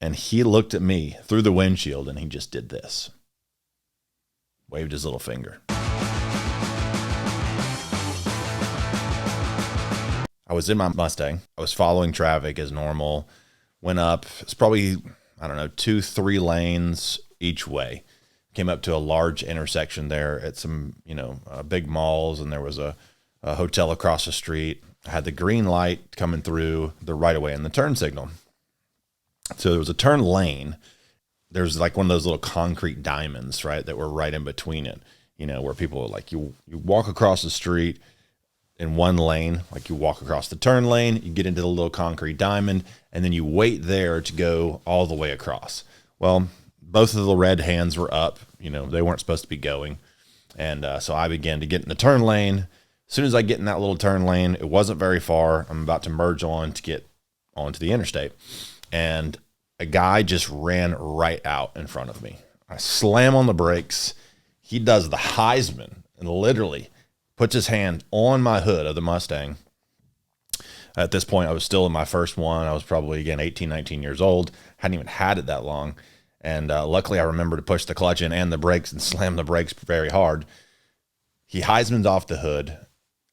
And he looked at me through the windshield and he just did this. Waved his little finger. I was in my Mustang. I was following traffic as normal. Went up. It's probably, I don't know, 2-3 lanes each way. Came up to a large intersection there at some, big malls, and there was a hotel across the street. I had the green light coming through the right of way and the turn signal. So there was a turn lane. There's like one of those little concrete diamonds, right, that were right in between it, where people like you walk across the street in one lane, like you walk across the turn lane, you get into the little concrete diamond, and then you wait there to go all the way across. Well, both of the red hands were up, they weren't supposed to be going. And so I began to get in the turn lane. As soon as I get in that little turn lane, it wasn't very far. I'm about to merge on to get onto the interstate. And a guy just ran right out in front of me. I slam on the brakes. He does the Heisman and literally puts his hand on my hood of the Mustang. At this point, I was still in my first one. I was probably, again, 18, 19 years old. Hadn't even had it that long. And luckily, I remember to push the clutch in and the brakes and slam the brakes very hard. He Heisman's off the hood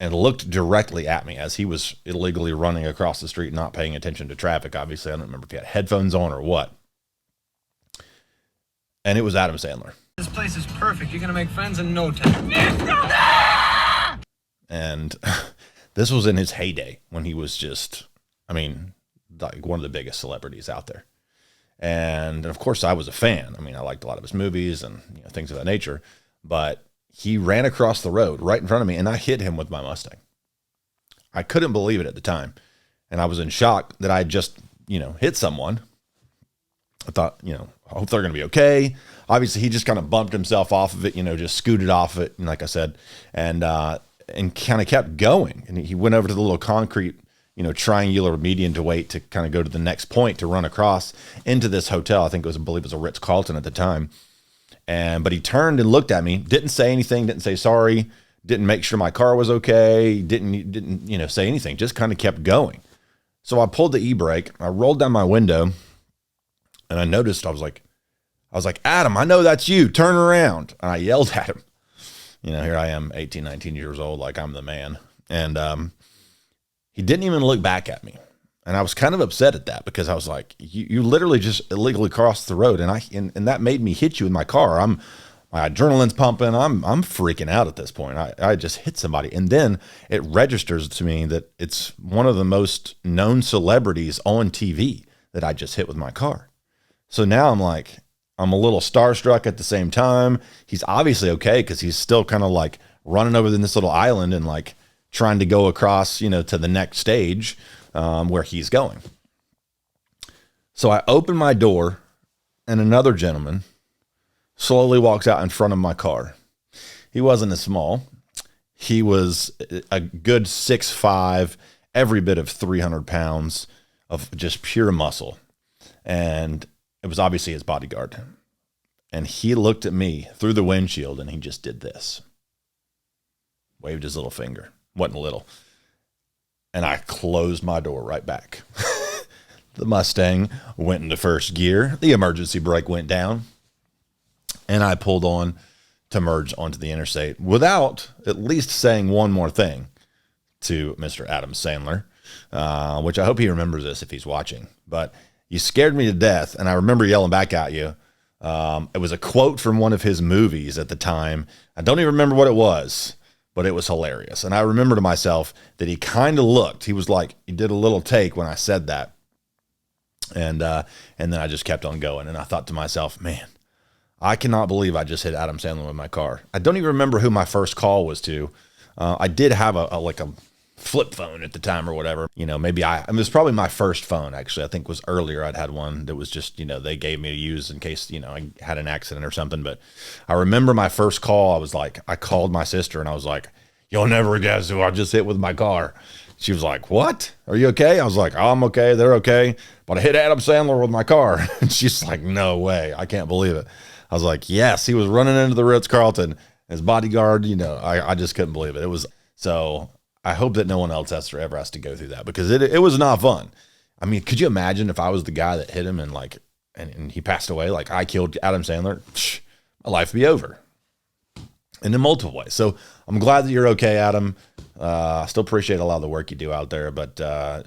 and looked directly at me as he was illegally running across the street, not paying attention to traffic. Obviously, I don't remember if he had headphones on or what. And it was Adam Sandler. This place is perfect. You're going to make friends in no time. And this was in his heyday when he was just, like one of the biggest celebrities out there. And of course, I was a fan. I liked a lot of his movies and things of that nature. But he ran across the road right in front of me, and I hit him with my Mustang. I couldn't believe it at the time. And I was in shock that I just, hit someone. I thought, I hope they're going to be okay. Obviously, he just kind of bumped himself off of it, just scooted off of it, like I said, and kind of kept going. And he went over to the little concrete, triangular median to wait to kind of go to the next point to run across into this hotel. I believe it was a Ritz-Carlton at the time. But he turned and looked at me, didn't say anything, didn't say sorry, didn't make sure my car was okay, didn't say anything, just kind of kept going. So I pulled the e-brake, I rolled down my window, and I noticed, I was like, Adam, I know that's you, turn around. And I yelled at him. Here I am, 18, 19 years old, like I'm the man. And he didn't even look back at me. And I was kind of upset at that because I was like, you literally just illegally crossed the road. And that made me hit you in my car. My adrenaline's pumping. I'm freaking out at this point. I just hit somebody. And then it registers to me that it's one of the most known celebrities on TV that I just hit with my car. So now I'm a little starstruck at the same time. He's obviously okay because he's still kind of like running over this little island and like trying to go across, to the next stage where he's going. So I open my door and another gentleman slowly walks out in front of my car. He wasn't as small. He was a good 6'5", every bit of 300 pounds of just pure muscle. And it was obviously his bodyguard. And he looked at me through the windshield and he just did this. Waved his little finger. Wasn't little. And I closed my door right back. The Mustang went into first gear. The emergency brake went down. And I pulled on to merge onto the interstate without at least saying one more thing to Mr. Adam Sandler, which I hope he remembers this if he's watching. But you scared me to death, and I remember yelling back at you. It was a quote from one of his movies at the time. I don't even remember what it was, but it was hilarious. And I remember to myself that he kind of looked. He was like, he did a little take when I said that. And then I just kept on going. And I thought to myself, man, I cannot believe I just hit Adam Sandler with my car. I don't even remember who my first call was to. I did have a flip phone at the time or whatever. It was probably my first phone, actually. I think it was earlier. I'd had one that was just, they gave me to use in case, I had an accident or something. But I remember my first call. I called my sister and I was like, you'll never guess who I just hit with my car. She was like, what? Are you okay? I was like, oh, I'm okay. They're okay. But I hit Adam Sandler with my car. And she's like, no way. I can't believe it. I was like, yes, he was running into the Ritz-Carlton. His bodyguard, I just couldn't believe it. It was so. I hope that no one else ever has to go through that because it was not fun. I mean, could you imagine if I was the guy that hit him and and he passed away, like I killed Adam Sandler, my life would be over. And in multiple ways. So I'm glad that you're okay, Adam. I still appreciate a lot of the work you do out there, but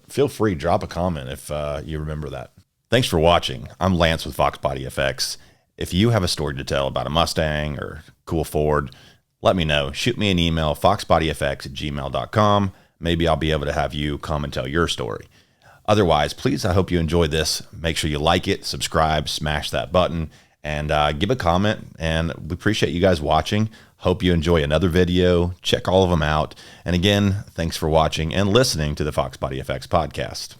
feel free, drop a comment if you remember that. Thanks for watching. I'm Lance with Fox Body FX. If you have a story to tell about a Mustang or cool Ford, let me know. Shoot me an email, foxbodyfx@gmail.com. Maybe I'll be able to have you come and tell your story. Otherwise, please, I hope you enjoyed this. Make sure you like it, subscribe, smash that button, and give a comment. And we appreciate you guys watching. Hope you enjoy another video. Check all of them out. And again, thanks for watching and listening to the Fox Body FX podcast.